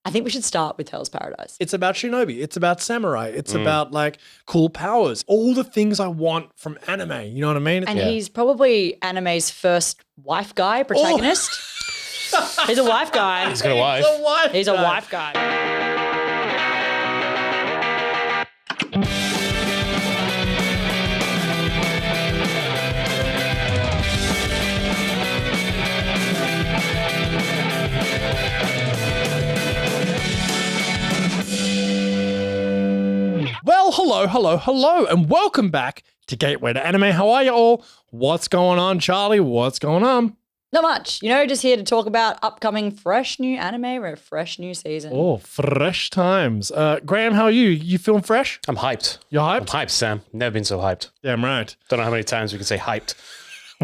I think we should start with Hell's Paradise. It's about shinobi. It's about samurai. It's about like cool powers. All the things I want from anime. You know what I mean? And he's probably anime's first wife guy protagonist. He's a wife guy. He's got a wife. He's a wife guy. Well, hello, and welcome back to Gateway to Anime. How are you all? What's going on, Charlie? What's going on? Not much. You know, just here to talk about upcoming fresh new anime or a fresh new season. Oh, fresh times. Graham, how are you? You feeling fresh? I'm hyped. You're I'm hyped? hyped, Sam. Never been so hyped. Damn right. Don't know how many times we can say hyped.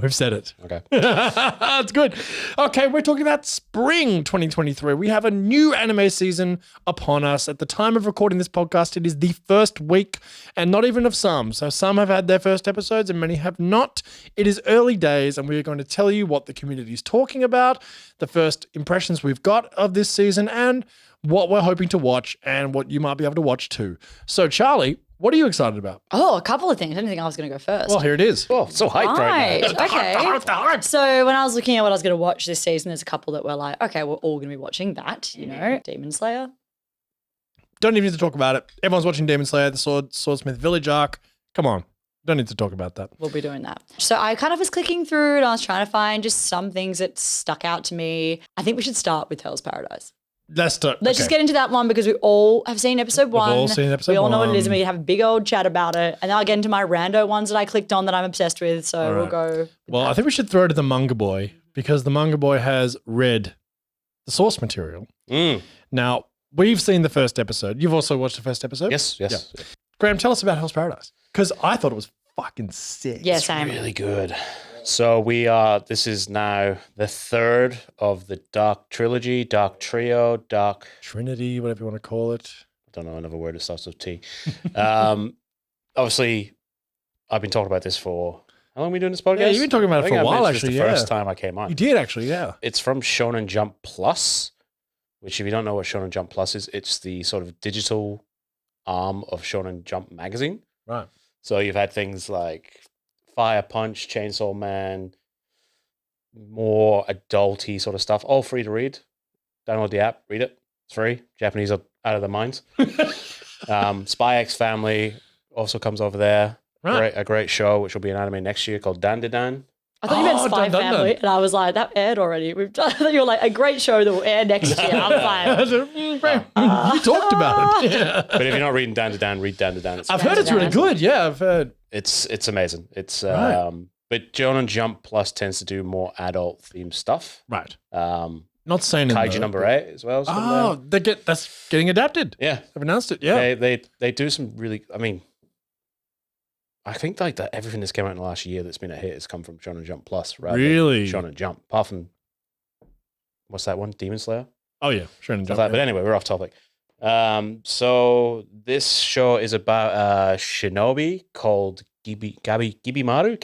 We've said it. Okay. It's good. Okay, we're talking about spring 2023. We have a new anime season upon us. At the time of recording this podcast, it is the first week, and not even of some. So some have had their first episodes and many have not. It is early days, and we are going to tell you what the community is talking about, the first impressions we've got of this season, and what we're hoping to watch and what you might be able to watch too. So, Charlie, what are you excited about? Oh, a couple of things. I didn't think I was going to go first. Well, here it is. Oh, so hyped right now. Okay. So when I was looking at what I was going to watch this season, there's a couple that were like, okay, we're all going to be watching that, you know, Demon Slayer. Don't even need to talk about it. Everyone's watching Demon Slayer, the Swordsmith Village arc. Come on. Don't need to talk about that. We'll be doing that. So I kind of was clicking through and I was trying to find just some things that stuck out to me. I think we should start with Hell's Paradise. Let's just get into that one because we all have seen episode one. We've all seen episode We all know what it is one. and we have a big old chat about it. And then I'll get into my rando ones that I clicked on that I'm obsessed with. So we'll go. Well, I think we should throw to the manga boy because the manga boy has read the source material. Now, we've seen the first episode. You've also watched the first episode? Yes. Graham, tell us about Hell's Paradise because I thought it was fucking sick. Yeah, same. Really good. So this is now the third of the Dark Trilogy, Dark Trio, Dark... Trinity, whatever you want to call it. I don't know another word that starts with T. Obviously, I've been talking about this for... How long have we doing this podcast? Yeah, you've been talking about it for a while, actually, the first time I came on. You did actually, yeah. It's from Shonen Jump Plus, which if you don't know what Shonen Jump Plus is, it's the sort of digital arm of Shonen Jump magazine. Right. So you've had things like Fire Punch, Chainsaw Man, more adulty sort of stuff, all free to read. Download the app, read it. It's free. Japanese are out of their minds. Spy X Family also comes over there. Right. A great show, which will be an anime next year called Dandadan. I thought you meant Spy Dun, dun, dun. Family, and I was like, that aired already. We've done. You were like, a great show that will air next year. I'm like, You talked about it. Yeah. But if you're not reading Dandadan, read Dandadan. It's I've heard it's really good. Yeah, I've heard. It's amazing. It's Right. But Shonen Jump Plus tends to do more adult themed stuff. Right. Um, Not saying Kaiju number 8 as well. is from there. that's getting adapted. Yeah. They've announced it. Yeah. They do some really. I mean, I think like that everything that's came out in the last year that's been a hit has come from Shonen Jump Plus, rather Really? than Shonen Jump. Apart from what's that one, Demon Slayer? Oh yeah, sure. Stuff like that. But anyway, we're off topic. So this show is about a shinobi called Gabimaru,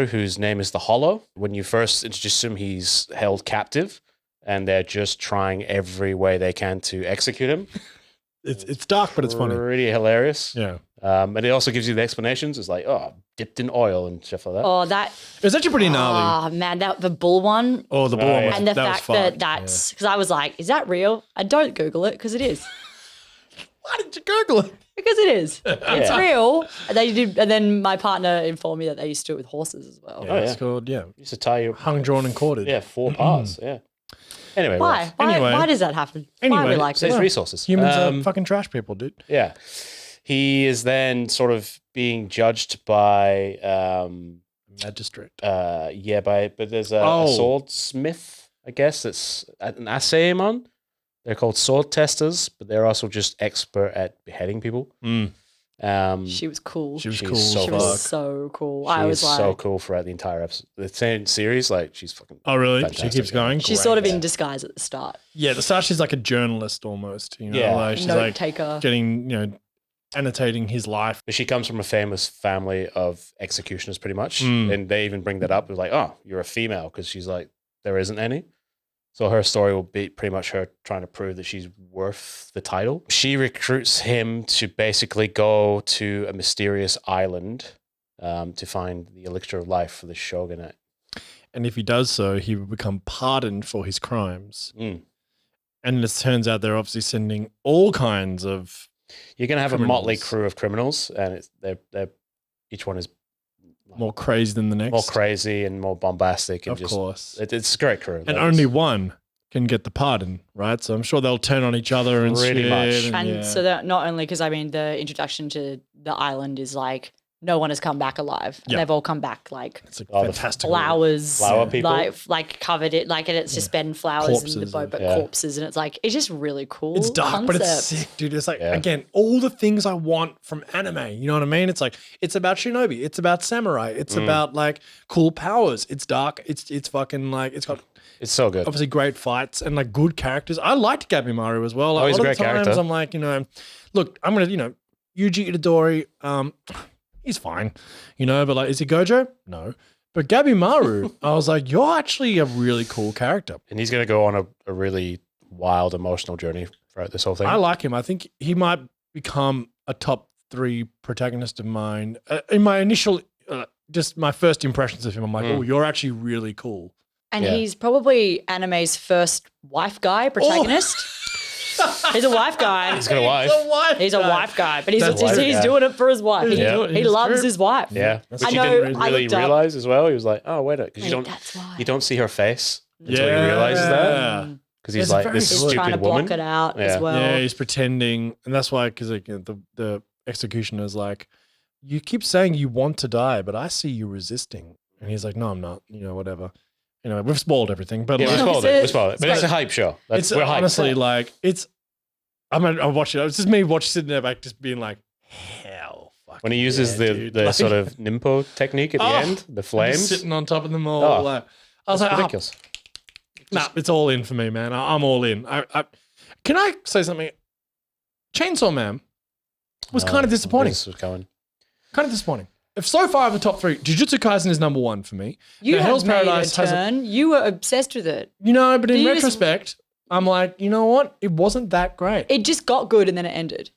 whose name is the Hollow. When you first introduce him, he's held captive, and they're just trying every way they can to execute him. It's dark, but it's funny. Really hilarious. Yeah. And it also gives you the explanations. It's like, dipped in oil and stuff like that. oh, that. It was actually pretty gnarly. Oh, man, the bull one. Oh, the ball. yeah. Was, And the that was fact that fucked. that's. Because I was like, is that real? I don't Google it because it is. Why did you Google it? Because it is. It's real. And they did, and then my partner informed me that they used to do it with horses as well. Yeah, it's called You used to tie your hung, drawn, and quartered. 4 parts. Yeah. Anyway, Why? Anyway. Why does that happen? Why are we Anyway, like saves this? resources. Humans are fucking trash people, dude. Yeah. He is then sort of being judged by Magistrate. but there's a Oh. swordsmith, I guess, that's an Asaemon. They're called sword testers, but they're also just expert at beheading people. She was cool. She was She's cool. so She fuck. was so cool. I was She's like, so cool throughout the entire episode. The same series, like she's fucking. Oh, really? Fantastic, She keeps yeah. going? she's Great. sort of in disguise at the start. Yeah, at the start she's like a journalist almost. You know, Yeah. like she's Note like taker. getting, annotating his life. But she comes from a famous family of executioners, pretty much, Mm. and they even bring that up. It was like, oh, you're a female, because she's like, there isn't any. So her story will be pretty much her trying to prove that she's worth the title. She recruits him to basically go to a mysterious island to find the elixir of life for the shogunate. And if he does so, he will become pardoned for his crimes. Mm. And it turns out they're obviously sending all kinds of You're going to have criminals. a motley crew of criminals, and they're each one is more crazy than the next. more crazy and more bombastic. And Of course. It's a great crew. And only one can get the pardon, right? So I'm sure they'll turn on each other and Pretty shit. much. And so that not only because I mean the introduction to the island is like no one has come back alive. And Yeah. they've all come back like it's a Oh, the fantastic flowers, Flower people? like covered it, like and it's just been flowers Corpses in the boat, and- but Yeah. corpses, and it's like it's just really cool. It's dark, but it's concept. sick, dude. It's like, Yeah. again, all the things I want from anime. You know what I mean? It's like, it's about shinobi. It's about samurai. It's about like cool powers. It's dark. It's fucking like, it's got It's so good. obviously great fights and like good characters. I liked Gabimaru as well. Like, Oh, he's a lot great of the times character. I'm like, look, I'm going to, Yuji Itadori, he's fine, but like, is he Gojo? No. But Gabimaru, I was like, you're actually a really cool character. And he's going to go on a really wild, emotional journey throughout this whole thing. I like him. I think he might become a top 3 protagonist of mine. In my initial, just my first impressions of him, I'm like, oh, you're actually really cool. And Yeah. he's probably anime's first wife guy protagonist. He's a wife guy. He's got a wife. He's a wife guy, but he's That's wife he's guy. doing it for his wife. He, Yeah. he loves his wife. Yeah. That's Which I he know. didn't I really looked up. realize as well. He was like, oh, wait a because That's why. you don't see her face until Yeah. he realizes that. Because he's It's like, very this He's Stupid trying to stupid woman. block it out Yeah. as well. Yeah, he's pretending. And that's why, because the executioner's like, you keep saying you want to die, but I see you resisting. And he's like, no, I'm not, whatever. We've spoiled everything, but Yeah, we like, spoiled it. We spoiled it. But It's it's a hype show. it's We're hyped. honestly like, I watched it. It's just me sitting there back just being like, hell. When he uses the Like, sort of Nimpo technique at the Oh, end, the I'm flames. sitting on top of them all. Oh, like, I was It's like, ridiculous. nah, it's all in for me, man. I'm all in. Can I say something? Chainsaw Man was kind of disappointing. This was going. Kind of disappointing. If so far of the top 3, Jujutsu Kaisen is number 1 for me. You Now, have Hell's made Paradise a has turn. You were obsessed with it. but in Do you just- retrospect, I'm like, you know what? It wasn't that great. It just got good and then it ended.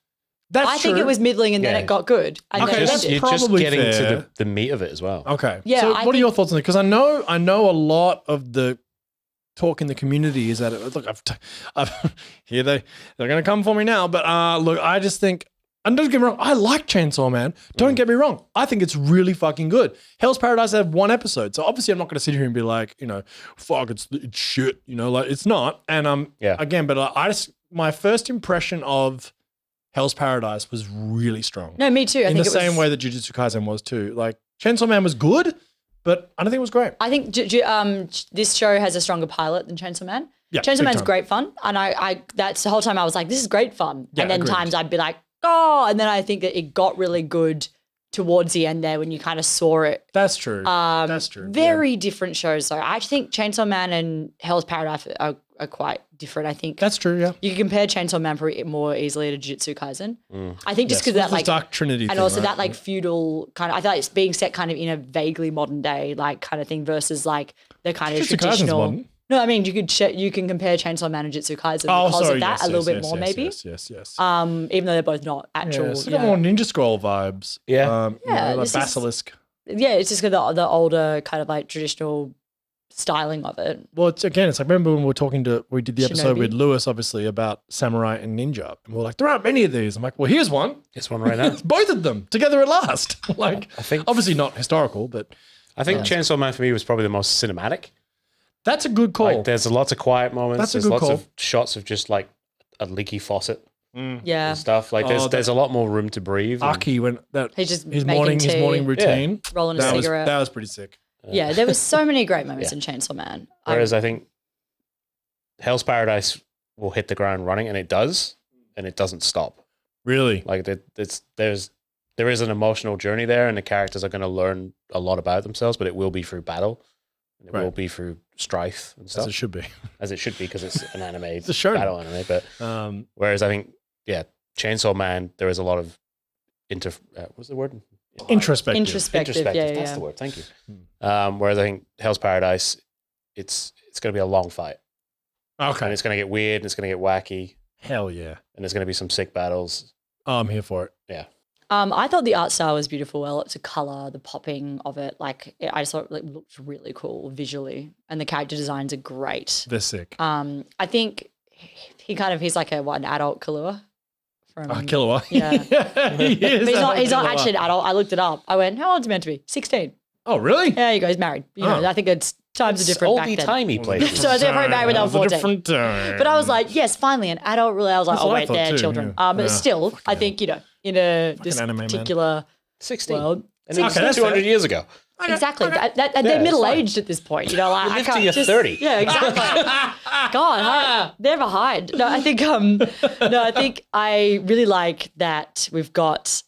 That's I think true. it was middling and then Yeah. it got good. And Okay, then that's it ended. You're just probably getting fair. to the meat of it as well. Okay. Yeah, So, I what are your think- thoughts on it? Because I know a lot of the talk in the community is that look, here they're going to come for me now. But look, I just think, and don't get me wrong, I like Chainsaw Man. Don't get me wrong, I think it's really fucking good. Hell's Paradise had 1 episode, so obviously I'm not going to sit here and be like, fuck, it's shit, like it's not. And Yeah. again, but my first impression of Hell's Paradise was really strong. No, me too. I in think the it was, same way that Jujutsu Kaisen was too. Like Chainsaw Man was good, but I don't think it was great. I think this show has a stronger pilot than Chainsaw Man. Yeah, Chainsaw big Man's time. great fun, and I that's the whole time I was like, this is great fun, Yeah, and then agreed. times I'd be like, oh, and then I think that it got really good towards the end there when you kind of saw it. That's true. That's true. Very different shows, though. I actually think Chainsaw Man and Hell's Paradise are quite different. I think That's true. Yeah. you can compare Chainsaw Man probably more easily to Jujutsu Kaisen. I think just because Yes, that like Dark Trinity, and thing, also right? that like feudal kind of, I thought it's being set kind of in a vaguely modern day like kind of thing versus like the kind of Jujutsu Kaisen's traditional. modern. No, I mean you can compare Chainsaw Man and Jujutsu Kaisen Oh, because sorry. of that yes, a little yes, bit yes, more yes, maybe. Yes. Even though they're both not actual. Yes. you Got know. more Ninja Scroll vibes. Yeah. Yeah, like this is- Basilisk. Yeah, it's just got the older kind of like traditional styling of it. Well, it's like remember when we did the episode Shinobi. with Lewis, obviously about samurai and ninja, and we're like, there aren't many of these. I'm like, well, here's one. This one right now. It's both of them together at last. Like, I think obviously not historical, but I think Chainsaw Man for me was probably the most cinematic. that's a good call. Like, there's lots of quiet moments. That's a There's good lots call. of shots of just like a leaky faucet Yeah. and stuff. Like there's a lot more room to breathe. and- Aki when that He's just his making morning tea. routine. Rolling a That cigarette. was pretty sick. Yeah, there was so many great moments in Chainsaw Man. Whereas I think Hell's Paradise will hit the ground running, and it does, and it doesn't stop. Really? Like there is an emotional journey there, and the characters are going to learn a lot about themselves, but it will be through battle, and it Right. will be through strife and As stuff, it should be. as it should be because it's an anime, It's a shonen. battle anime. But whereas I think Chainsaw Man, there is a lot of what's the word? Introspective. Introspective, yeah, That's yeah. the word. Thank you. Whereas I think Hell's Paradise, it's going to be a long fight. Okay. And it's going to get weird and it's going to get wacky. Hell yeah. And there's going to be some sick battles. Oh, I'm here for it. Yeah. I thought the art style was beautiful. Well, it's a color, the popping of it. Like I just thought it looked really cool visually, and the character designs are great. They're sick. I think he's like an adult Killua. Killua. Yeah. He is. But he's not actually an adult. I looked it up. I went, how old is he meant to be? 16. Oh, really? Yeah, you go. He's married. You know, I think it's times are different back then. Oldie-timey places. So they're probably married when they were 14. Different time. But I was like, yes, finally, an adult. Really, I was like, That's oh what I wait, thought they're too, children. yeah. But still, I think in this anime, man. particular 16. world, And it's that's 200 fair. years ago. exactly. They're it's middle fine. aged at this point. You know, like You I live can't till you're just, 30. Yeah, exactly. God, never hide. No, I think I really like that we've got.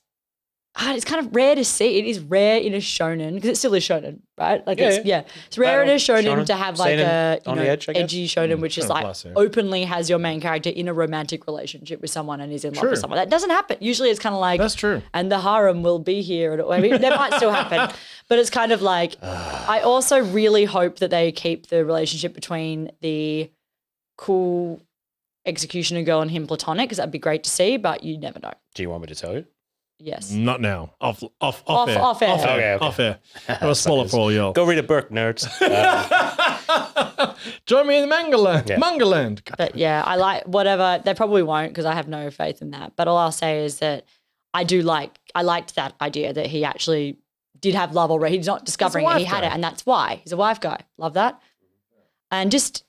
It's kind of rare to see. It is rare in a shonen because it still is shonen, right? Like it's rare in a shonen to have like a on the edge, I guess. edgy shonen, which is kind of like classic. openly has your main character in a romantic relationship with someone and is in love with someone. That doesn't happen. Usually, it's kind of like That's true. and the harem will be here. I mean, that might still happen, but it's kind of like I also really hope that they keep the relationship between the cool executioner girl and him platonic because that'd be great to see, but you never know. Do you want me to tell you? Yes. Not now. Off air. Off air. Okay. Off air. It was smaller for all y'all. Go read a book, nerds. Join me in Mangaland. Yeah. Mangaland. But yeah, I like whatever. They probably won't because I have no faith in that. But all I'll say is that I liked that idea that he actually did have love already. He's not discovering it. He had guy. it. And that's why. He's a wife guy. Love that. And just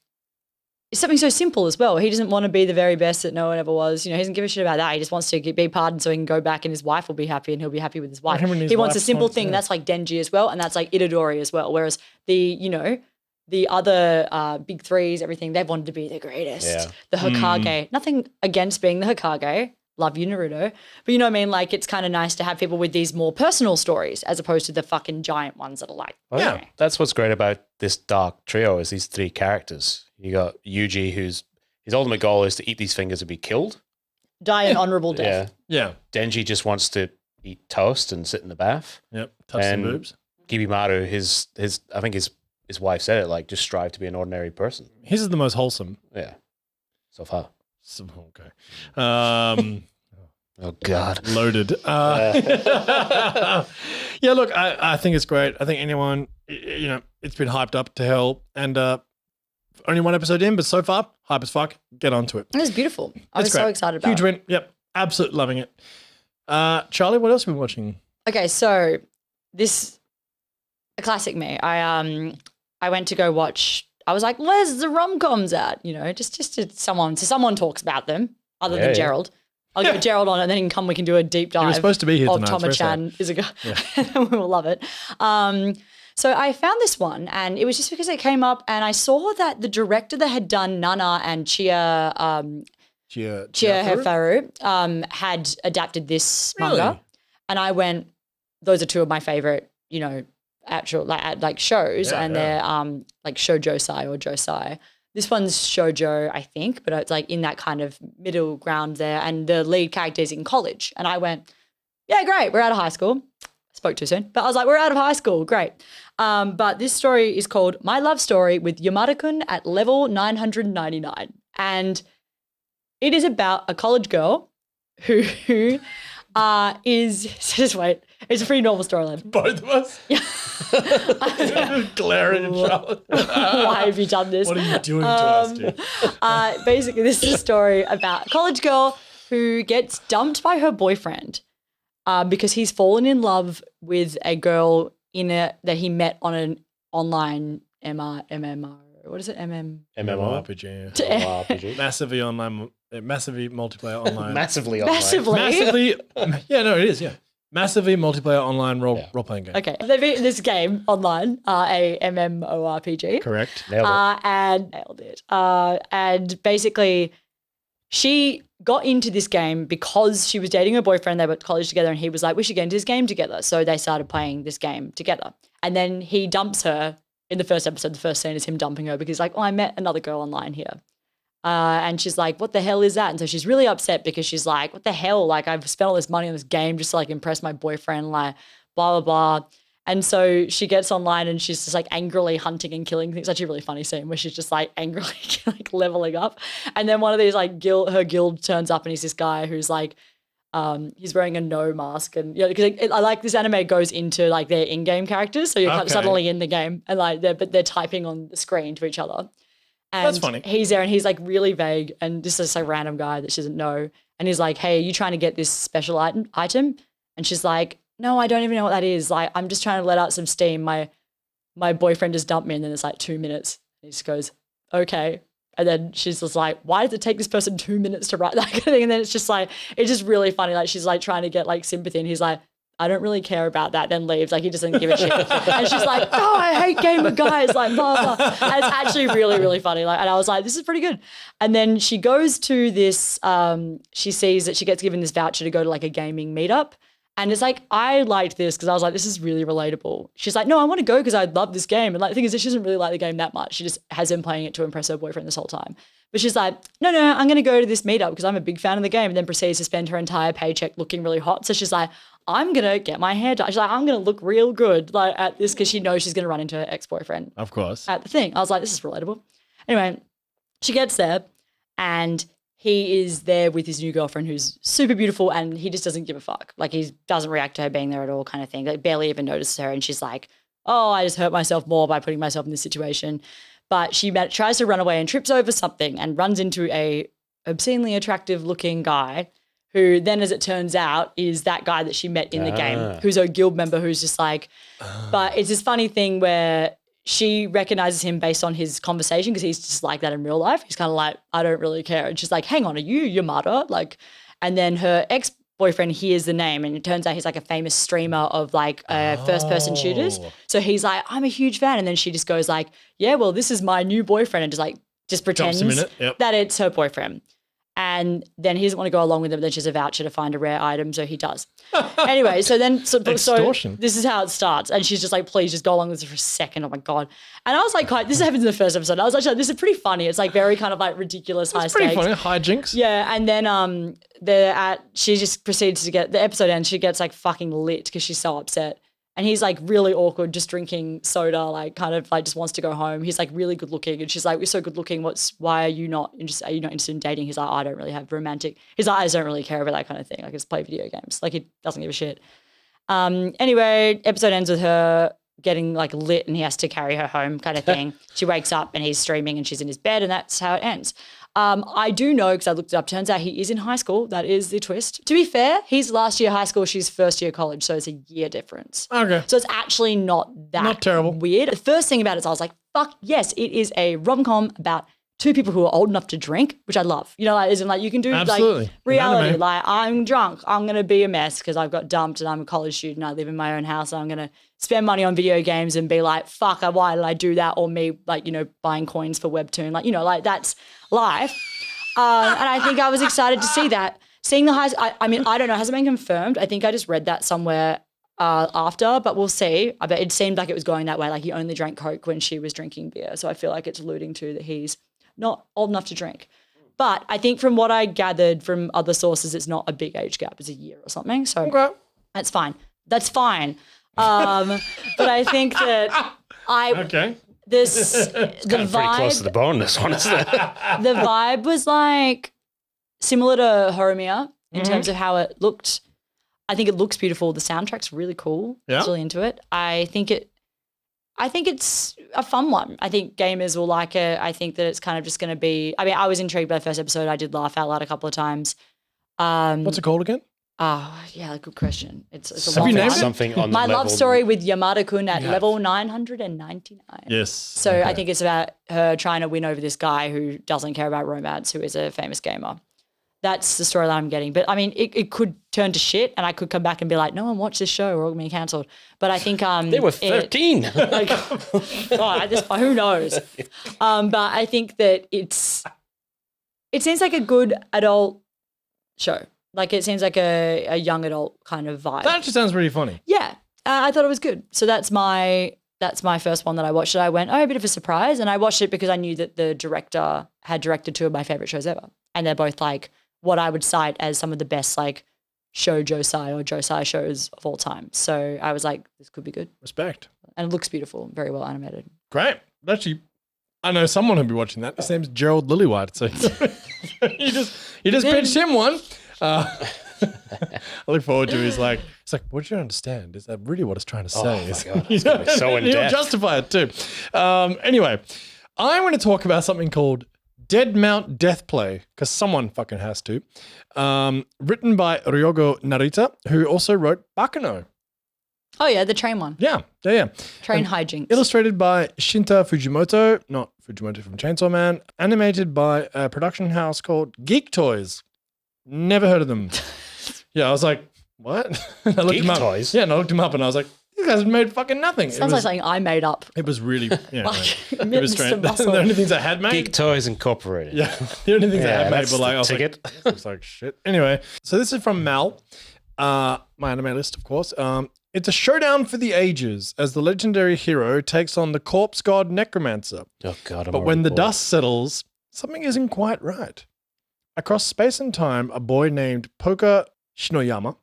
it's something so simple as well. He doesn't want to be the very best that no one ever was. You know, he doesn't give a shit about that. He just wants to be pardoned so he can go back and his wife will be happy and he'll be happy with his wife. him and his He wants a wife simple want- thing. yeah. That's like Denji as well. And that's like Itadori as well. Whereas the other big threes, everything, they've wanted to be the greatest. Yeah. The Hokage. Nothing against being the Hokage. Love you, Naruto. But you know what I mean? Like, it's kind of nice to have people with these more personal stories as opposed to the fucking giant ones that are like, Well, Yeah. That's what's great about this dark trio is these three characters. You got Yuji, whose his ultimate goal is to eat these fingers and be killed. die an honorable death. Yeah. Yeah. Denji just wants to eat toast and sit in the bath. Yep. Touch some And- boobs. Kibimaru, his I think his wife said it, like, just strive to be an ordinary person. His is the most wholesome. Yeah. So far. Okay. Oh, God. Loaded. Yeah, look, I think it's great. I think anyone, it's been hyped up to hell. And only one episode in, but so far, hype as fuck. Get onto it. It was beautiful. I It's was so great. excited about Huge it. win. Yep. Absolutely loving it. Charlie, what else have you been watching? Okay, so this a classic me. I went to go watch. I was like, "Where's the rom-coms at?" You know, just to someone talks about them other than Yeah. Gerald. I'll get Gerald on it, and then he can come. We can do a deep dive. He was supposed to be here of tonight. Toma Chan is a guy. We will love it. So I found this one, and it was just because it came up, and I saw that the director that had done Nana and Chia Hefaru had adapted this manga. Really? And I went, those are two of my favorite, actual like shows, Yeah, and they're like shoujosai or josai. This one's shoujo, I think, but it's like in that kind of middle ground there, and the lead character is in college. And I went, yeah, great, we're out of high school. Spoke too soon, but I was like, we're out of high school, great. But this story is called My Love Story with Yamada-kun at level 999. And it is about a college girl who is, just wait, it's a pretty normal storyline. Both of us? Glaring at Charlotte. Why have you done this? What are you doing to us, dude? Basically, this is a story about a college girl who gets dumped by her boyfriend because he's fallen in love with a girl that he met on an online MMR. What is it? MMORPG. MMORPG. Massively multiplayer online. Massively online. Massively. Yeah, no, it is, yeah. Massively multiplayer online role-playing game. Okay. They've beaten this game online, a MMORPG. Correct. Nailed it. And nailed it. And basically, she got into this game because she was dating her boyfriend. They were at college together, and he was like, we should get into this game together. So they started playing this game together. And then he dumps her in the first episode. The first scene is him dumping her because he's like, oh, I met another girl online here. And she's like, what the hell is that? And so she's really upset because she's like, what the hell? Like, I've spent all this money on this game just to like impress my boyfriend, like blah, blah, blah. And so she gets online and she's just like angrily hunting and killing things. It's actually a really funny scene where she's just like angrily like leveling up. And then one of these like her guild turns up and he's this guy who's like, he's wearing a no mask. And because I like this anime goes into like their in-game characters. So you're kind of suddenly in the game and like they're typing on the screen to each other. And that's funny. He's there and he's like really vague. And this is a random guy that she doesn't know. And he's like, hey, are you trying to get this special item? And she's like, no, I don't even know what that is. Like, I'm just trying to let out some steam. My boyfriend just dumped me and then it's like 2 minutes. And he just goes, okay. And then she's just like, why does it take this person 2 minutes to write that kind of thing? And then it's just like, it's just really funny. Like she's like trying to get like sympathy and he's like, I don't really care about that, then leaves. Like he doesn't give a shit. And she's like, oh, I hate gamer guys, like blah, blah. And it's actually really, really funny. Like, and I was like, this is pretty good. And then she goes to this, she sees that she gets given this voucher to go to like a gaming meetup. And it's like, I liked this because I was like, this is really relatable. She's like, no, I want to go because I love this game. And like the thing is that she doesn't really like the game that much. She just has been playing it to impress her boyfriend this whole time. But she's like, no, I'm going to go to this meetup because I'm a big fan of the game. And then proceeds to spend her entire paycheck looking really hot. So she's like, I'm going to get my hair done. She's like, I'm going to look real good like at this because she knows she's going to run into her ex-boyfriend. Of course. At the thing. I was like, this is relatable. Anyway, she gets there and he is there with his new girlfriend who's super beautiful and he just doesn't give a fuck. Like he doesn't react to her being there at all kind of thing. Like barely even notices her. And she's like, oh, I just hurt myself more by putting myself in this situation. But she tries to run away and trips over something and runs into a obscenely attractive looking guy who then, as it turns out, is that guy that she met in the game, who's a guild member who's just like, but it's this funny thing where she recognizes him based on his conversation because he's just like that in real life. He's kind of like, I don't really care. And she's like, hang on, are you Yamada? Like, and then her ex-boyfriend hears the name and it turns out he's like a famous streamer of like first-person shooters. So he's like, I'm a huge fan. And then she just goes like, yeah, well, this is my new boyfriend and just pretends that it's her boyfriend. And then he doesn't want to go along with it, but then she has a voucher to find a rare item, so he does. Anyway, so this is how it starts. And she's just like, please just go along with this for a second. Oh my God. And I was like, this happens in the first episode. I was actually like, this is pretty funny. It's like very kind of like ridiculous high stakes. It's pretty funny, hijinks. Yeah. And then she just proceeds to the episode ends, she gets like fucking lit because she's so upset. And he's like really awkward, just drinking soda, like kind of like just wants to go home. He's like really good looking. And she's like, you're so good looking. Why are you not interested? Are you not interested in dating? He's like, I don't really have romantic. He's like, I just don't really care about that kind of thing. Like I just play video games. Like he doesn't give a shit. Anyway, episode ends with her getting like lit and he has to carry her home kind of thing. She wakes up and he's streaming and she's in his bed and that's how it ends. I do know because I looked it up. Turns out he is in high school. That is the twist. To be fair, he's last year high school. She's first year college. So it's a year difference. Okay. So it's actually not terrible. Weird. The first thing about it is I was like, fuck yes, it is a rom-com about two people who are old enough to drink, which I love. You know, like, isn't like you can do like reality. Like I'm drunk. I'm going to be a mess because I've got dumped and I'm a college student. I live in my own house. And I'm going to spend money on video games and be like, fuck, why did I do that? Or me like, buying coins for Webtoon. Like, like that's life. And I think I was excited to see that. Seeing the highs, I mean, I don't know, hasn't been confirmed. I think I just read that somewhere after, but we'll see. I bet it seemed like it was going that way. Like he only drank Coke when she was drinking beer. So I feel like it's alluding to that he's not old enough to drink. But I think from what I gathered from other sources, it's not a big age gap. It's a year or something. So that's fine. That's fine. But I think that the kind of pretty close to the bone, this one, isn't it? The vibe was like similar to Horimiya in terms of how it looked. I think it looks beautiful. The soundtrack's really cool. Yeah. I was really into it. I think it's a fun one. I think gamers will like it. I think that it's kind of just going to be, I mean, I was intrigued by the first episode. I did laugh out loud a couple of times. What's it called again? Oh, yeah, good question. It's a Have long you named one. Something on My level... love story with Yamada-kun at level 999. Yes. So I think it's about her trying to win over this guy who doesn't care about romance, who is a famous gamer. That's the story that I'm getting. But I mean, it could turn to shit and I could come back and be like, no one watched this show, we're all going to be cancelled. But I think they were 13. At this point, who knows? But I think that it seems like a good adult show. Like it seems like a young adult kind of vibe. That actually sounds really funny. Yeah, I thought it was good. So that's my first one that I watched. And I went, a bit of a surprise. And I watched it because I knew that the director had directed two of my favorite shows ever, and they're both like what I would cite as some of the best like show Josai or Josai shows of all time. So I was like, this could be good. Respect. And it looks beautiful, very well animated. Great. Actually, I know someone who'll be watching that. His name's Gerald Lillywhite. So you just pitched him one. I look forward to. He's like, what do you understand? Is that really what it's trying to say? my God, it's gonna be so in He'll depth. justify it too. Anyway, I want to talk about something called Dead Mount Death Play, because someone fucking has to. Written by Ryogo Narita, who also wrote Bakano. Oh yeah, the train one. Yeah. Train hijinks. Illustrated by Shinta Fujimoto, not Fujimoto from Chainsaw Man. Animated by a production house called Geek Toys. Never heard of them. Yeah, I was like, what? I looked Geek him up. Toys? Yeah, and I looked him up and I was like, these guys have made fucking nothing. Sounds like something I made up. It was really, yeah, Like, it was Mr. strange. Muscle. The only things I had made. Geek Toys Incorporated. Yeah, the only things I had made that's were like, the I was ticket. like, this looks like shit. Anyway, so this is from Mal, my anime list, of course. It's a showdown for the ages as the legendary hero takes on the corpse god Necromancer. Oh God! But when the dust settles, something isn't quite right. Across space and time, a boy named Poka Shinoyama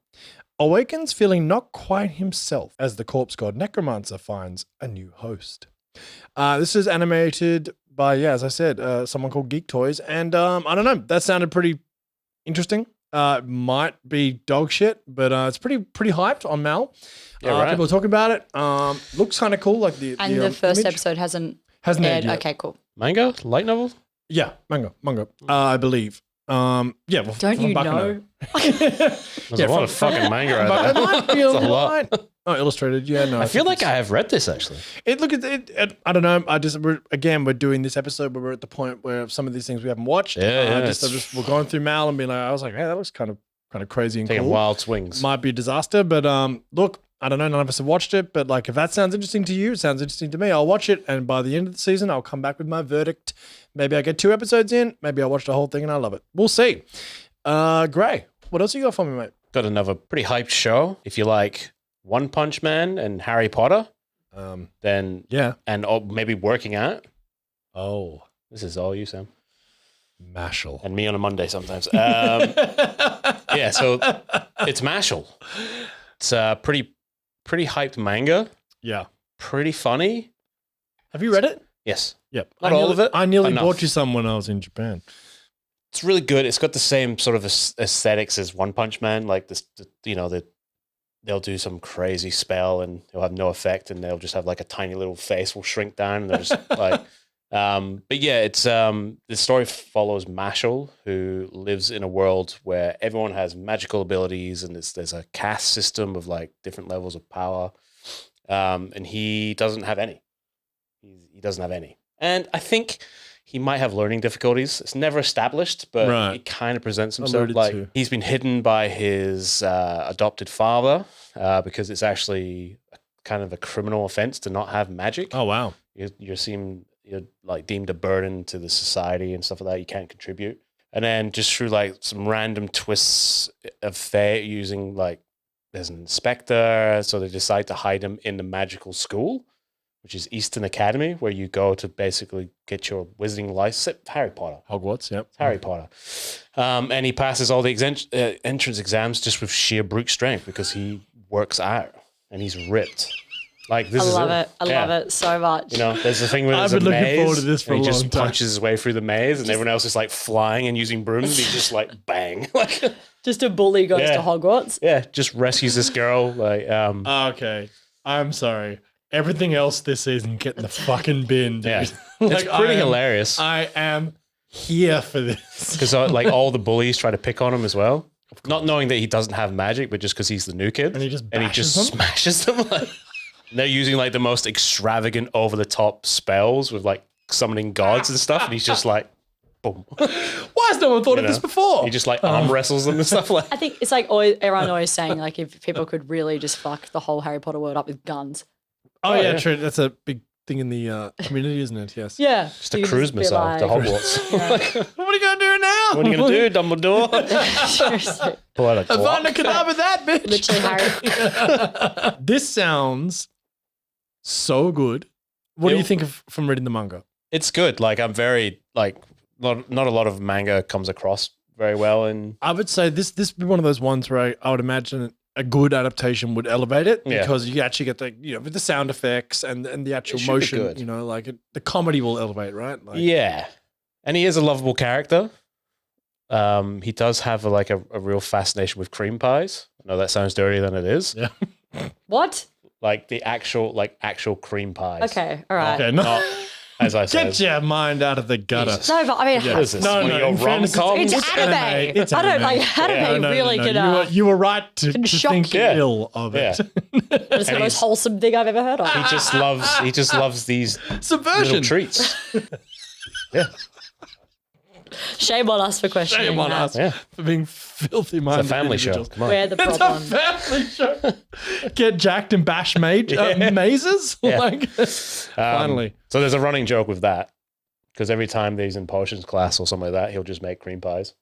awakens feeling not quite himself as the corpse god Necromancer finds a new host. This is animated by, as I said, someone called Geek Toys. And I don't know, that sounded pretty interesting. It might be dog shit, but it's pretty hyped on Mal. Yeah, right. People are talking about it. Looks kind of cool. Like the first image. episode hasn't Hasn't aired aired. yet. Okay, cool. manga, light novel. Yeah, manga, I believe. Yeah, well, Don't from you Bakano. know? There's a lot of fucking manga But out it there. might be a That's a lot. line. Oh, illustrated. Yeah, no. I feel think like I have read this actually. Look at it. I don't know. We're doing this episode where we're at the point where some of these things we haven't watched. We're going through Mal and being like, I was like, hey, that looks kind of crazy and Taking cool. wild swings. Might be a disaster, but look, I don't know. None of us have watched it, but like, if that sounds interesting to you, it sounds interesting to me. I'll watch it, and by the end of the season, I'll come back with my verdict. Maybe I get 2 episodes in. Maybe I watch the whole thing and I love it. We'll see. Gray, what else you got for me, mate? Got another pretty hyped show. If you like One Punch Man and Harry Potter, then Yeah. and maybe working out. Oh, This is all you, Sam, Mashal. and me on a Monday sometimes. Yeah, so it's Mashal. It's a pretty hyped manga. Yeah. Pretty funny. Have you read it? Yes, Yep. Not all of it, I nearly enough. bought you some when I was in Japan. it's really good. It's got the same sort of aesthetics as One Punch Man. Like this, they'll do some crazy spell and it'll have no effect, and they'll just have like a tiny little face will shrink down, and they're just like. But yeah, it's the story follows Mashal, who lives in a world where everyone has magical abilities, and there's a caste system of like different levels of power, and he doesn't have any. He doesn't have any, and I think he might have learning difficulties. It's never established, but Right. he kind of presents himself Alluded like to. he's been hidden by his adopted father because it's actually kind of a criminal offense to not have magic. Oh, wow. You're like deemed a burden to the society and stuff like that. You can't contribute. And then just through like some random twists of fate, using like there's an inspector, so they decide to hide him in the magical school, which is Eastern Academy, where you go to basically get your wizarding license. Harry Potter. Hogwarts, yep. It's Harry Potter. And he passes all the entrance exams just with sheer brute strength because he works out and he's ripped. Like this I is love it. I love it so much. You know, there's the thing where I've there's a been looking maze, forward to this for and a he just long time. punches his way through the maze, and everyone else is like flying and using brooms. And he's just like bang, like Just a bully goes Yeah. to Hogwarts. yeah, just rescues this girl. Like Okay. I'm sorry. Everything else this season get in the fucking bin, dude. Yeah. Like, it's pretty I am- hilarious I am here for this. because like all the bullies try to pick on him as well, not knowing that he doesn't have magic, but just because he's the new kid, And he just and he bashes just them? smashes them. Like, they're using like the most extravagant, over the top spells with like summoning gods and stuff, and he's just like, boom. Why has no one thought of You this know? before? He just like arm wrestles them and stuff like. I think it's like always, everyone always saying like if people could really just fuck the whole Harry Potter world up with guns. oh, yeah, yeah. true. That's a big thing in the community, isn't it? Yes. Yeah. Just a You could cruise be missile to like- Hogwarts. What are you going to do now? What are you gonna do, Dumbledore? Seriously. Pull out a Avada Glock? Kedavra that, bitch. Literally Harry. This sounds so good. What do you think from reading the manga? It's good. Like I'm very like not a lot of manga comes across very well. And I would say this would be one of those ones where I would imagine a good adaptation would elevate it Yeah. because you actually get the with the sound effects and the actual should be motion. good. The comedy will elevate, right? Like, yeah, and he is a lovable character. He does have a real fascination with cream pies. I know that sounds dirtier than it is. Yeah. What? Like the actual cream pies. Okay, all right. Okay, no. Not, as I said. Get your mind out of the gutter. No, but I mean, Yeah. What is this? No, One no, of your in fairness, rom-coms? it's anime. It's I don't anime. like anime. No, Really can You were right to shock think you. ill of it. It's the And most he's- wholesome thing I've ever heard of. He just loves these little Subversion. treats. Yeah. Shame on us for questioning Shame on that. us Yeah. for being filthy minded. It's a family show. Come on. We're the It's problem. a family show. Get jacked and bash mazes. Yeah. Like, finally. So there's a running joke with that because every time he's in potions class or something like that, he'll just make cream pies.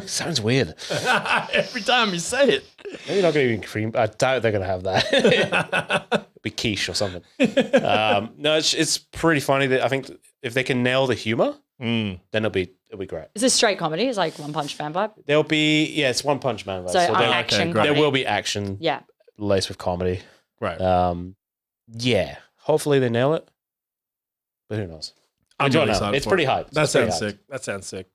Sounds weird. Every time you say it. Maybe not going to be cream. I doubt they're going to have that. It'll be quiche or something. No, it's pretty funny. That I think if they can nail the humor, then it'll be great. Is this straight comedy? It's like One Punch Man vibe. There'll be it's One Punch Man. Right? So, there, action great. there comedy. will be action Yeah. laced with comedy. Right. Yeah. Hopefully they nail it, but who knows? I'm I don't really know. excited It's for pretty it. hyped. That It's pretty sounds hyped. sick. That sounds sick.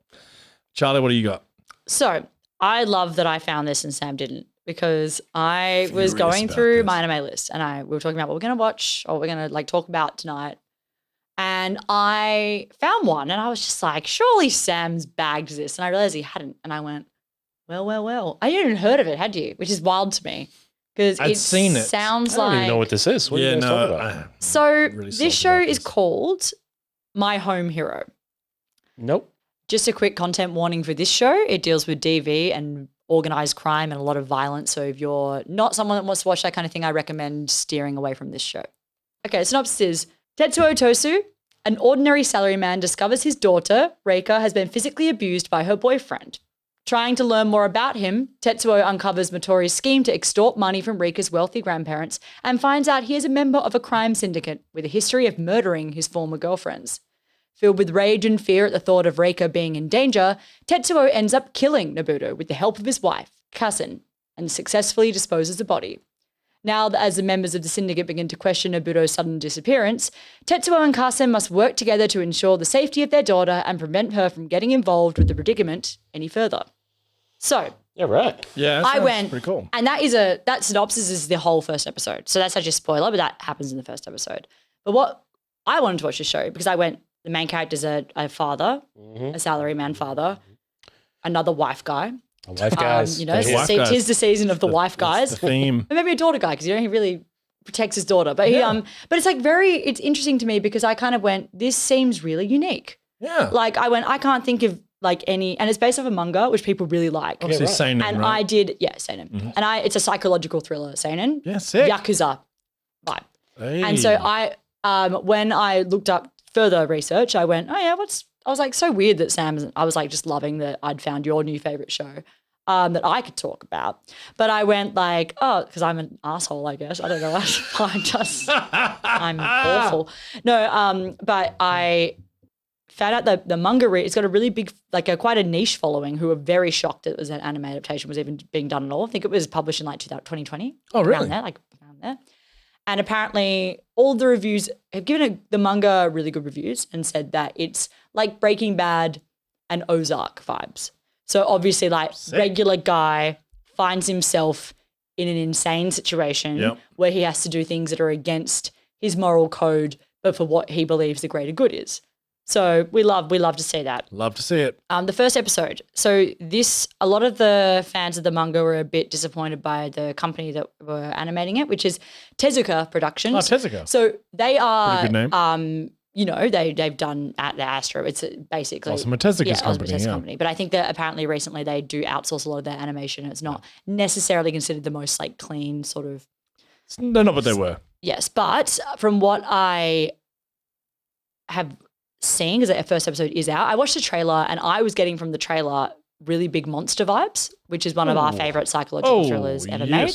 Charlie, what do you got? So I love that I found this and Sam didn't because I was Furious going about through this. my anime list and we were talking about what we're going to watch or what we're going to talk about tonight. And I found one and I was just like, surely Sam's bagged this. And I realized he hadn't. And I went, well. I hadn't even heard of it, had you? Which is wild to me because I'd seen it. sounds I don't like. even know what this is. What are you guys talking about? So really this salty show about is this. called My Home Hero. Nope. Just a quick content warning for this show. It deals with DV and organized crime and a lot of violence. So if you're not someone that wants to watch that kind of thing, I recommend steering away from this show. Okay, synopsis is Tetsuo Tosu, an ordinary salaryman, discovers his daughter, Reika, has been physically abused by her boyfriend. Trying to learn more about him, Tetsuo uncovers Motori's scheme to extort money from Reika's wealthy grandparents and finds out he is a member of a crime syndicate with a history of murdering his former girlfriends. Filled with rage and fear at the thought of Reika being in danger, Tetsuo ends up killing Nobuto with the help of his wife, Kasen, and successfully disposes the body. Now, as the members of the syndicate begin to question Nobuto's sudden disappearance, Tetsuo and Kasen must work together to ensure the safety of their daughter and prevent her from getting involved with the predicament any further. So, Yeah, right. Yeah, that I sounds went, pretty cool. and that synopsis is the whole first episode. So that's actually a spoiler, but that happens in the first episode. But what I wanted to watch this show because I went, the main character's a father, a salaryman father, another wife guy. Wife guys. They're here. Wife guys. Tis the season of the wife guys. That's the theme. But maybe a daughter guy because he really protects his daughter. But but it's it's interesting to me because I kind of went, this seems really unique. Yeah. I can't think of any, and it's based off a manga which people really like. Obviously, seinen, And right? I did, seinen. And it's a psychological thriller, seinen. Yeah, sick. Yakuza vibe. Hey. And so when I looked up further research, I went, I was like, so weird that I was like just loving that I'd found your new favorite show that I could talk about. But I went because I'm an asshole, I guess. I don't know. I'm awful. No, but I found out that the manga, it's got a really big, quite a niche following who are very shocked that it was an anime adaptation was even being done at all. I think it was published in 2020. Oh, really? Around there. And apparently all the reviews have given the manga really good reviews and said that it's like Breaking Bad and Ozark vibes. So obviously regular guy finds himself in an insane situation where he has to do things that are against his moral code, but for what he believes the greater good is. So we love to see that. Love to see it. The first episode. So a lot of the fans of the manga were a bit disappointed by the company that were animating it, which is Tezuka Productions. Oh, Tezuka. So they are, Pretty good name. they've done at the Astro. It's basically Osama Tezuka's company, Tezuka yeah. company. But I think that apparently recently they do outsource a lot of their animation. It's not necessarily considered the most clean sort of. They're not what they were. Yes, but from what I have seen, because the first episode is out, I watched the trailer and I was getting from the trailer really big monster vibes, which is one of our favorite psychological thrillers ever made.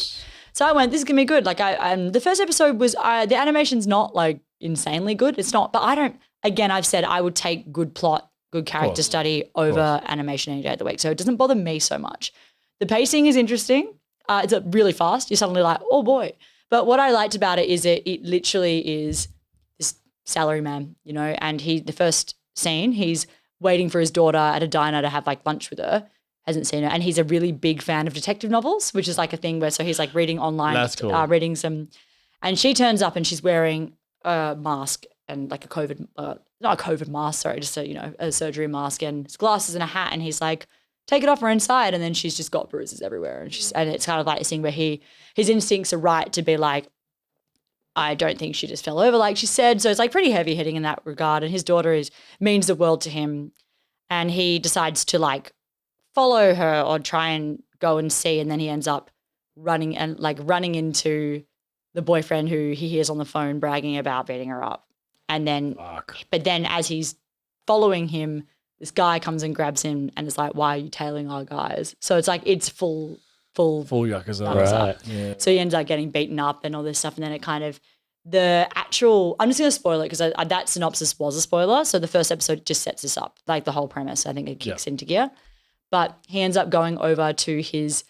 So I went, this is gonna be good. The first episode was the animation's not insanely good. It's not, but I've said I would take good plot good character course. study over animation any day of the week. So it doesn't bother me so much. The pacing is interesting. It's really fast. You're suddenly like, oh boy. But what I liked about it is it literally is this salaryman, you know, and the first scene, he's waiting for his daughter at a diner to have like lunch with her, hasn't seen her. And he's a really big fan of detective novels, which is like a thing where, so he's like reading online, That's cool. reading some, and she turns up and she's wearing a mask and like a COVID, not a COVID mask, sorry, just a surgery mask and his glasses and a hat. And he's like, take it off, we're inside. And then she's just got bruises everywhere. And it's kind of like this thing where his instincts are right to be like, I don't think she just fell over like she said. So it's like pretty heavy hitting in that regard. And his daughter means the world to him. And he decides to like follow her or try and go and see. And then he ends up running into the boyfriend who he hears on the phone bragging about beating her up. And then, but then as he's following him, this guy comes and grabs him and is like, why are you tailing our guys? So it's like, it's full Yakuza. Right. Yeah. So he ends up getting beaten up and all this stuff. And then it kind of, I'm just going to spoil it because that synopsis was a spoiler. So the first episode just sets this up, like the whole premise. I think it kicks into gear. But he ends up going over to his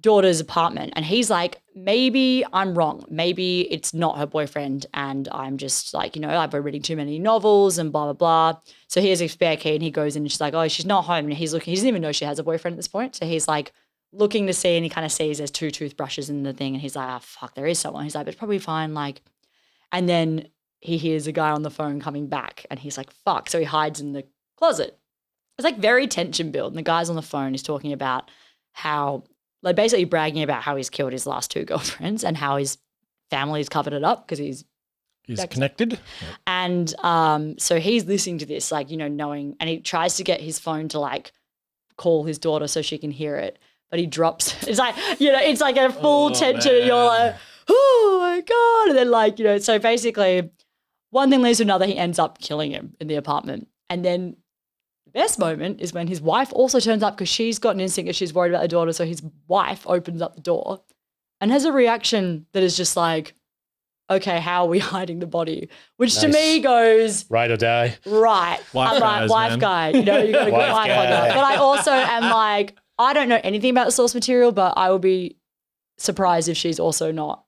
daughter's apartment and he's like, maybe I'm wrong. Maybe it's not her boyfriend and I'm just like, I've been reading too many novels and blah, blah, blah. So he has a spare key and he goes in and she's like, oh, she's not home. And he's looking, he doesn't even know she has a boyfriend at this point. So he's like looking to see and he kind of sees there's 2 toothbrushes in the thing and he's like, oh, fuck, there is someone. He's like, but it's probably fine. Like, and then he hears a guy on the phone coming back and he's like, fuck. So he hides in the closet. It's like very tension build. And the guy's on the phone is talking about how, like basically bragging about how he's killed his last 2 girlfriends and how his family's covered it up because he's connected. And so he's listening to this, like, knowing, and he tries to get his phone to like call his daughter so she can hear it, but he drops. It's like, it's like a full tension. And you're like, oh my God. And then like, so basically one thing leads to another. He ends up killing him in the apartment. And then the best moment is when his wife also turns up because she's got an instinct that she's worried about her daughter. So his wife opens up the door and has a reaction that is just like, okay, how are we hiding the body? Which to me goes, ride or die. Right. Wife guys, wife man. guy. You got a good Wife wife on guy. that. But I also am like, I don't know anything about the source material, but I will be surprised if she's also not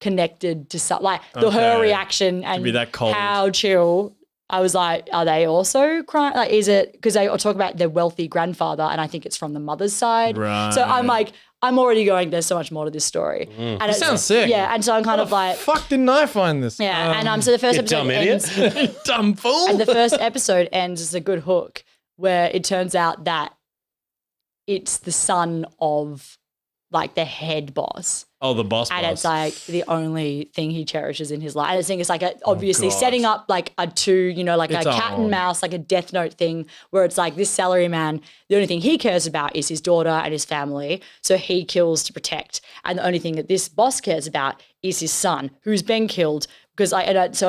connected to something. Like her Okay. reaction and be that cold. how chill. I was like, are they also crying? Like, is it because they talk about their wealthy grandfather, and I think it's from the mother's side. Right. So I'm like, I'm already going, there's so much more to this story. And it sounds sick. Yeah, and so I'm kind of like, Fuck, didn't I find this? yeah. And so the first You episode dumb idiot. ends. Dumb fool. And the first episode ends as a good hook where it turns out that it's the son of like the head boss. Oh, the boss. And it's like the only thing he cherishes in his life. And I think it's like obviously God. setting up like a It's a cat and on. mouse, like a Death Note thing where it's like this salaryman, the only thing he cares about is his daughter and his family. So he kills to protect. And the only thing that this boss cares about is his son who's been killed so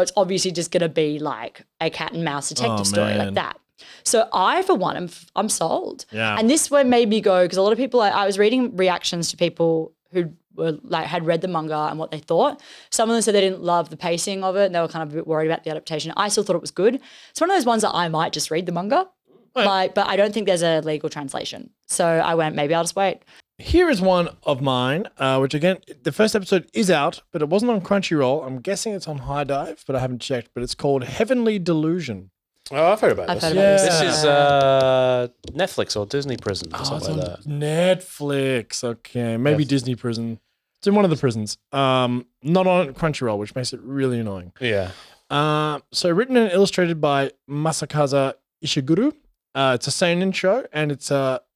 it's obviously just going to be like a cat and mouse detective story like man. that. So I, for one, I'm sold. Yeah. And this one made me go because a lot of people, I was reading reactions to people who were like had read the manga and what they thought. Some of them said they didn't love the pacing of it and they were kind of a bit worried about the adaptation. I still thought it was good. It's one of those ones that I might just read the manga, but I don't think there's a legal translation. So I went, maybe I'll just wait. Here is one of mine, which again, the first episode is out, but it wasn't on Crunchyroll. I'm guessing it's on High Dive, but I haven't checked. But it's called Heavenly Delusion. Oh, I've heard about I've this. heard about This Yeah. is Netflix or Disney Prison or Oh, it's something on like that. Netflix. Okay, maybe Yes. Disney Prison. It's in one of the prisons. Not on Crunchyroll, which makes it really annoying. Yeah. So written and illustrated by Masakaza Ishiguro. It's a seinen show, and it's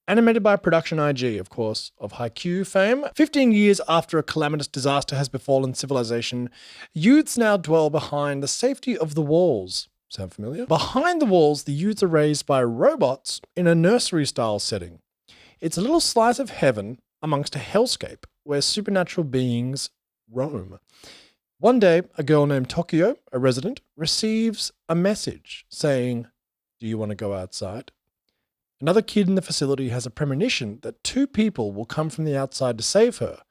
animated by Production IG, of course, of Haikyuu fame. 15 years after a calamitous disaster has befallen civilization, youths now dwell behind the safety of the walls. Sound familiar? Behind the walls, the youths are raised by robots in a nursery-style setting. It's a little slice of heaven amongst a hellscape where supernatural beings roam. One day, a girl named Tokyo, a resident, receives a message saying, "Do you want to go outside?" Another kid in the facility has a premonition that 2 people will come from the outside to save her,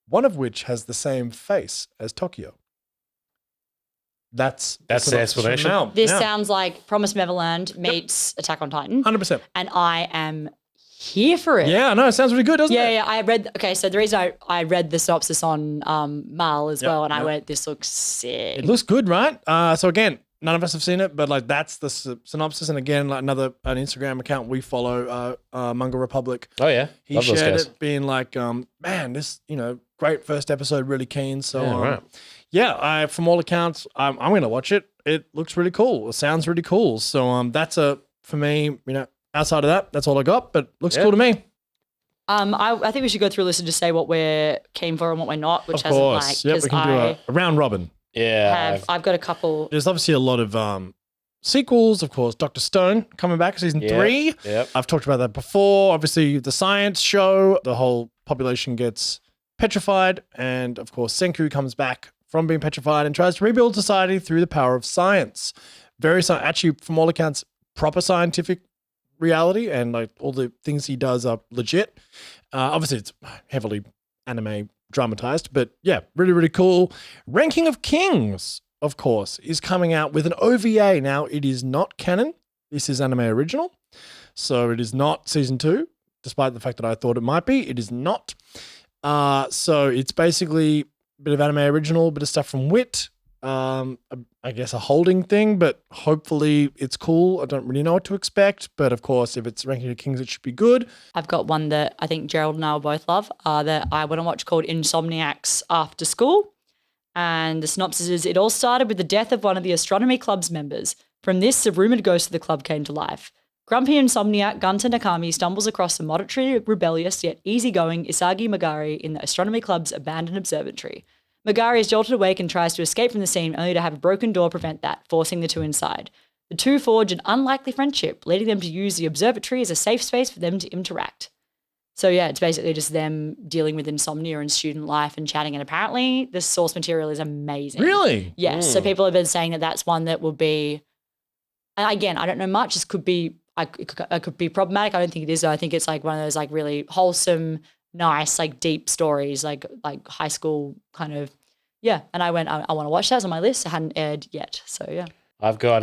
one of which has the same face as Tokyo. That's the synopsis from explanation. now. This Yeah. sounds like Promise Neverland meets Attack on Titan, 100%. and I am here for it. Yeah, I know. It sounds really good, doesn't Yeah, it? yeah. I read. Okay, so the reason I read the synopsis on Mal as Yep, well, and I yep. went, "This looks sick." It looks good, right? So again, none of us have seen it, but like that's the synopsis. And again, like an Instagram account we follow, Manga Republic. Oh yeah, He love those shared guys. it, being like, man, this great first episode, really keen. So Yeah, right. yeah, from all accounts, I'm gonna watch it. It looks really cool. It sounds really cool. So that's for me. Outside of that, that's all I got. But looks Yeah. cool to me. I think we should go through a list and just say what we're keen for and what we're not, which Of hasn't course, like yep. because We can do a round robin. Yeah, I've got a couple. There's obviously a lot of sequels, of course. Dr. Stone coming back, season 3. Yep. I've talked about that before. Obviously, the science show, the whole population gets petrified. And of course, Senku comes back from being petrified and tries to rebuild society through the power of science. Actually, from all accounts, proper scientific reality, and like all the things he does are legit. Obviously, it's heavily anime dramatized, but yeah, really, really cool. Ranking of Kings, of course, is coming out with an OVA. Now, it is not canon. This is anime original. So it is not season 2, despite the fact that I thought it might be. It is not. So it's basically a bit of anime original, a bit of stuff from Wit. I guess a holding thing, but hopefully it's cool. I don't really know what to expect, but of course, if it's Ranking of Kings, it should be good. I've got one that I think Gerald and I will both love that I want to watch called Insomniacs After School. And the synopsis is, it all started with the death of one of the astronomy club's members. From this, a rumored ghost of the club came to life. Grumpy insomniac Gunter Nakami stumbles across the moderately rebellious yet easygoing Isagi Magari in the astronomy club's abandoned observatory. Magari is jolted awake and tries to escape from the scene, only to have a broken door prevent that, forcing the two inside. The two forge an unlikely friendship, leading them to use the observatory as a safe space for them to interact. So yeah, it's basically just them dealing with insomnia and student life and chatting. And apparently the source material is amazing. Really? Yes. So people have been saying that that's one that will be, and again, I don't know much. This could be, it could be problematic. I don't think it is though. I think it's like one of those like really wholesome, nice, like deep stories, like high school kind of, yeah. And I went, I want to watch that. It's on my list. It hadn't aired yet. So yeah. I've got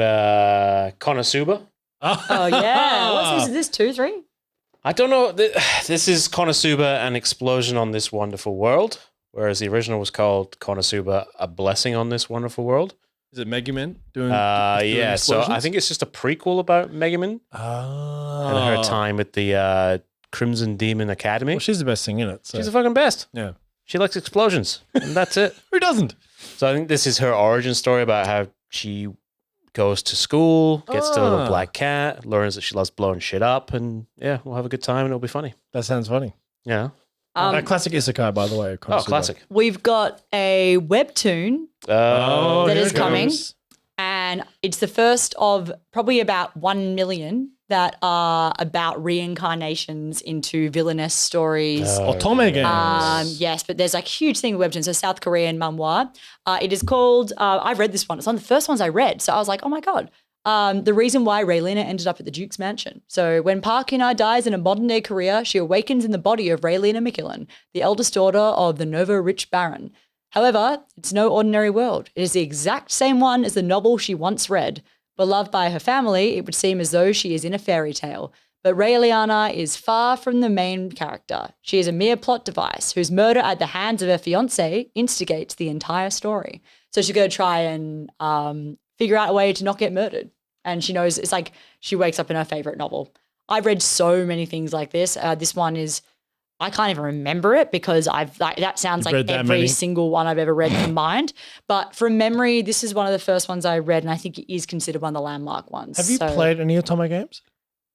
Konosuba. Oh yeah. What's this? Is this 2, 3? I don't know. This is Konosuba, An Explosion on This Wonderful World, whereas the original was called Konosuba, A Blessing on This Wonderful World. Is it Megumin doing? Yeah, so I think it's just a prequel about Megumin and her time with the Crimson Demon Academy. Well, she's the best thing in it. So. She's the fucking best. Yeah. She likes explosions, and that's it. Who doesn't? So I think this is her origin story about how she goes to school, gets to Little Black Cat, learns that she loves blowing shit up, and yeah, we'll have a good time and it'll be funny. That sounds funny. Yeah. Classic isekai, by the way. Oh, classic. We've got a webtoon that here is it coming. goes. And it's the first of probably about 1 million that are about reincarnations into villainous stories. Otome games. Yes, but there's like huge thing with webtoons. So South Korean manhwa. It is called, I read this one. It's one of the first ones I read. So I was like, oh my God. The reason why Raylina ended up at the Duke's mansion. So when Park Hyuna dies in a modern day Korea, she awakens in the body of Raylina McKillen, the eldest daughter of the Nova Rich Baron. However, it's no ordinary world. It is the exact same one as the novel she once read. Beloved by her family, it would seem as though she is in a fairy tale. But Raeliana is far from the main character. She is a mere plot device whose murder at the hands of her fiancé instigates the entire story. So she's going to try and figure out a way to not get murdered. And she knows, it's like she wakes up in her favorite novel. I've read so many things like this. This one is, I can't even remember it because that sounds You've like read that every many? single one I've ever read combined. But from memory, this is one of the first ones I read, and I think it is considered one of the landmark ones. Have you played any Otome games?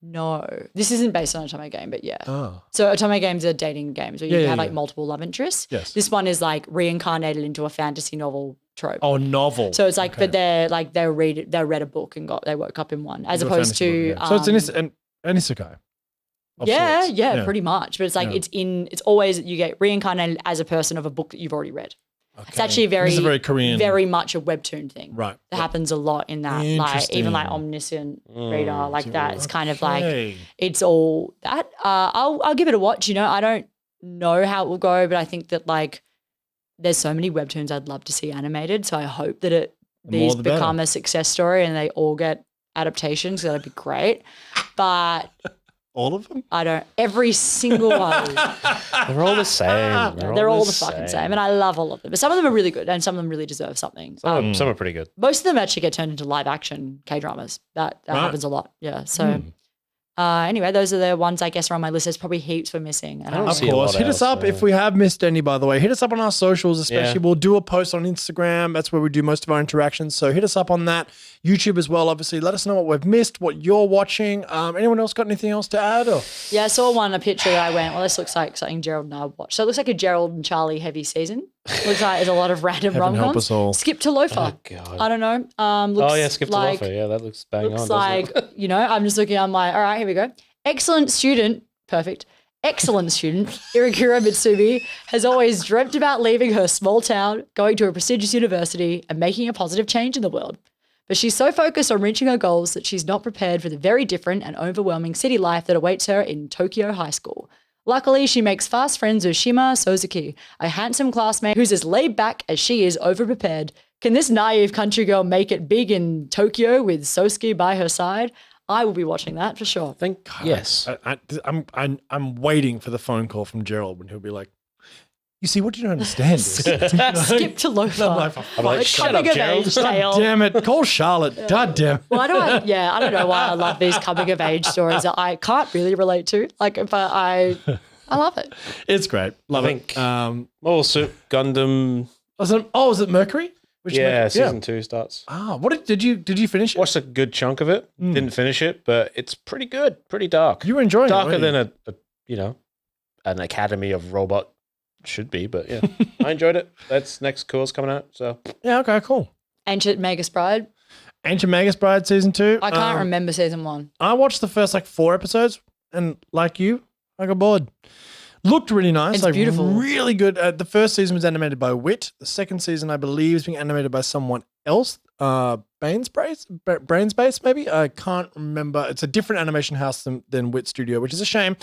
No. This isn't based on an Otome game, but yeah. Oh. So Otome games are dating games where you Yeah, have yeah, like yeah. multiple love interests. Yes. This one is like reincarnated into a fantasy novel trope. Oh, novel. So it's like, Okay. but they're like they read a book and they woke up in one, as You're a opposed fantasy to book, yeah. So it's an isekai. of yeah, sorts. yeah, pretty much. But it's like Yeah. it's always you get reincarnated as a person of a book that you've already read. It's Okay. actually This is a very Korean. very much a webtoon thing. Right. That happens a lot in that, like even like Interesting. omniscient reader, like that. It's kind of like Okay. it's all that. I'll give it a watch. You know, I don't know how it will go, but I think that like there's so many webtoons I'd love to see animated. So I hope that it these the better. become a success story and they all get adaptations. So that'd be great. But All of them? every single one. They're all the same. They're all the fucking same. And I love all of them. But some of them are really good and some of them really deserve something. Some are pretty good. Most of them actually get turned into live action K-dramas. That Right. happens a lot. Yeah. So anyway, those are the ones I guess are on my list. There's probably heaps we're missing. And I don't Of see a course. lot Hit us else, up if we have missed any, by the way. Hit us up on our socials, especially. Yeah. We'll do a post on Instagram. That's where we do most of our interactions. So hit us up on that. YouTube as well, obviously. Let us know what we've missed, what you're watching. Anyone else got anything else to add? Or? Yeah, I saw a picture that I went, well, this looks like something Gerald and I would watch. So it looks like a Gerald and Charlie heavy season. Looks like there's a lot of random Heaven help us all. rom-coms. Skip to Loafer. Oh, God. I don't know. Looks Skip to like, Loafer. Yeah, that looks bang looks on. like, I'm just looking, I'm like, all right, here we go. Excellent student. Perfect. Excellent student. Irakura Mitsubi has always dreamt about leaving her small town, going to a prestigious university, and making a positive change in the world. But she's so focused on reaching her goals that she's not prepared for the very different and overwhelming city life that awaits her in Tokyo High School. Luckily, she makes fast friends with Shima Suzuki, a handsome classmate who's as laid back as she is overprepared. Can this naive country girl make it big in Tokyo with Sosuke by her side? I will be watching that for sure. Yes. I'm waiting for the phone call from Gerald when he'll be like, you see, what you don't understand is. Skip to Loafer. I'm like, shut up, Coming of Gerald. age God tale. damn it. Call Charlotte. God damn it. Why do I don't know why I love these coming of age stories that I can't really relate to. But I love it. It's great. Love think- it. Mobile Suit Gundam. Was it Mercury? Which Yeah, Mercury? season 2 starts. What did you finish it? Watched a good chunk of it. Didn't finish it, but it's pretty good. Pretty dark. You were enjoying Darker it, weren't than an academy of robot should be, but yeah, I enjoyed it. That's next course coming out. So Yeah, okay, cool. Ancient Magus Bride. Ancient Magus Bride season 2. I can't remember season 1. I watched the first 4 episodes, and like you, I got bored. Looked really nice. It's beautiful. Really good. The first season was animated by Wit. The second season, I believe, is being animated by someone else. Brainspace, maybe? I can't remember. It's a different animation house than Wit Studio, which is a shame.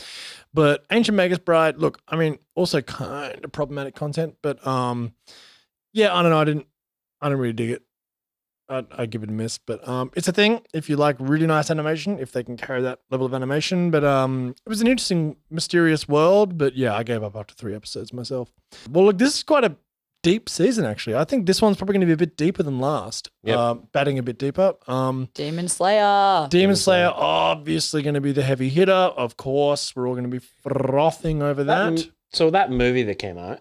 But Ancient Magus Bride, look, I mean, also kind of problematic content. But yeah, I don't know. I didn't really dig it. I'd give it a miss, but it's a thing if you like really nice animation, if they can carry that level of animation. But it was an interesting, mysterious world. But yeah, I gave up after 3 episodes myself. Well, look, this is quite a deep season, actually. I think this one's probably going to be a bit deeper than last. Yep. Batting a bit deeper. Demon Slayer. Demon Slayer, obviously going to be the heavy hitter. Of course, we're all going to be frothing over that. So that movie that came out,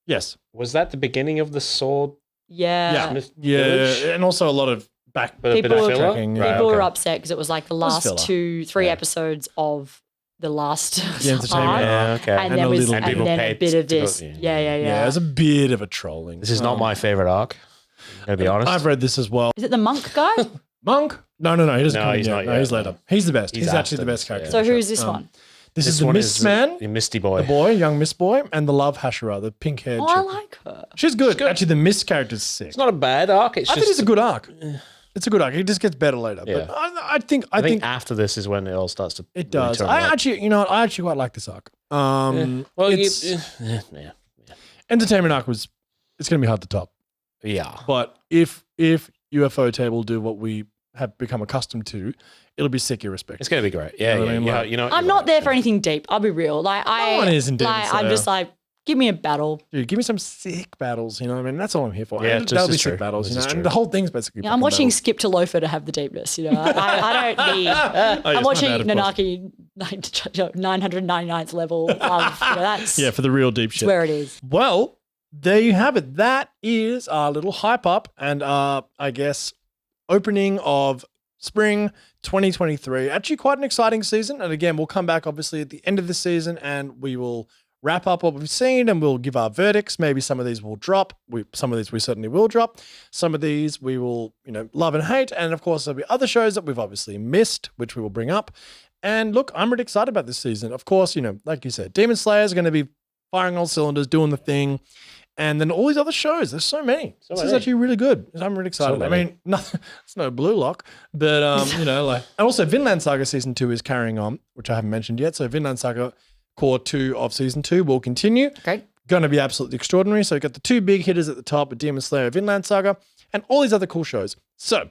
Yes. was that the beginning of the Sword? Yeah. Village? And also a lot of back. But a bit People- of filler? Tracking, Right, People okay. were upset because it was like the was last filler. 3 Yeah. episodes of the last The entertainment. arc. Yeah, okay. And And then a was little and bit. then a Paid bit of to go- this. yeah. Yeah. It was a bit of a trolling. This is not my favorite arc. I'm going to be honest. I've read this as well. Is it the monk guy? Monk? No. He doesn't No, come in he's yet. not No, yet, he's no. later. He's the best. He's He's actually the after best this, character. yeah. So for sure. who's this one? This is the Miss Man, the Misty Boy. the boy, young Miss Boy, and the Love Hashira, the pink haired Oh, chick. I like her. She's good. Actually, the Miss character's sick. It's not a bad arc. It's I just think it's a good arc. It's a good arc. It just gets better later. Yeah. But I think I think after this is when it all starts to. it does. really turn I up. actually, I actually quite like this arc. Well, it's yeah. entertainment arc it's going to be hard to top. Yeah. But if UFO Table do what we have become accustomed to, it'll be sick irrespective. It's going to be great. Yeah, You know what I yeah. mean? Yeah, Like- you know, I'm not there for anything deep. I'll be real. Like I, one is in Demon like, Slayer. I'm just like, give me a battle. Dude, give me some sick battles. You know what I mean? That's all I'm here for. Yeah, And this that'll be is sick true. battles. This You is know, true. and the whole thing's basically. Yeah, I'm fucking watching battles. Skip to Loafer to have the deepness. You know, I don't need. Oh, I'm yes, watching my bad, of course. Nanaki 999th level. That's Yeah, for the real deep shit. where it is. Well, there you have it. That is our little hype up and I guess opening of spring 2023. Actually quite an exciting season. And again, we'll come back obviously at the end of the season and we will wrap up what we've seen and we'll give our verdicts. Maybe some of these will drop. Some of these we certainly will drop. Some of these we will, love and hate. And of course, there'll be other shows that we've obviously missed, which we will bring up. And look, I'm really excited about this season. Of course, like you said, Demon Slayer is going to be firing all cylinders, doing the thing. And then all these other shows, there's so many. This is many. actually really good. I'm really excited. I many. mean, nothing, it's no Blue Lock, but and also Vinland Saga season 2 is carrying on, which I haven't mentioned yet. So Vinland Saga core 2 of season 2 will continue. Great. Going to be absolutely extraordinary. So you've got the 2 big hitters at the top with Demon Slayer, Vinland Saga, and all these other cool shows. So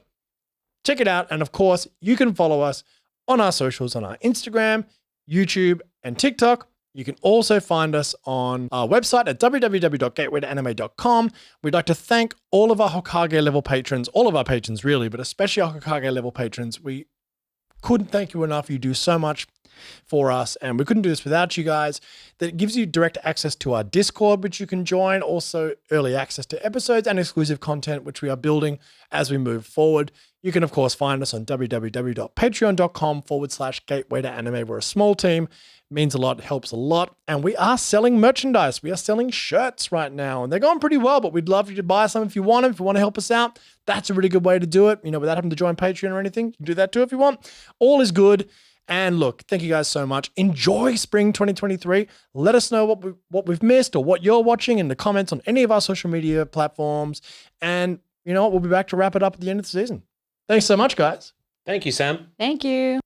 check it out. And of course, you can follow us on our socials, on our Instagram, YouTube, and TikTok. You can also find us on our website at www.gatewaytoanime.com. We'd like to thank all of our Hokage level patrons, all of our patrons really, but especially our Hokage level patrons. We couldn't thank you enough. You do so much for us, and we couldn't do this without you guys. That gives you direct access to our Discord, which you can join, also early access to episodes and exclusive content, which we are building as we move forward. You can, of course, find us on www.patreon.com/gatewaytoanime. We're a small team. It means a lot, helps a lot. And we are selling merchandise. We are selling shirts right now, and they're going pretty well, but we'd love you to buy some if you want them. If you want to help us out, that's a really good way to do it, without having to join Patreon or anything. You can do that too if you want. All is good. And look, thank you guys so much. Enjoy spring 2023. Let us know what we've missed or what you're watching in the comments on any of our social media platforms. And you know what? We'll be back to wrap it up at the end of the season. Thanks so much, guys. Thank you, Sam. Thank you.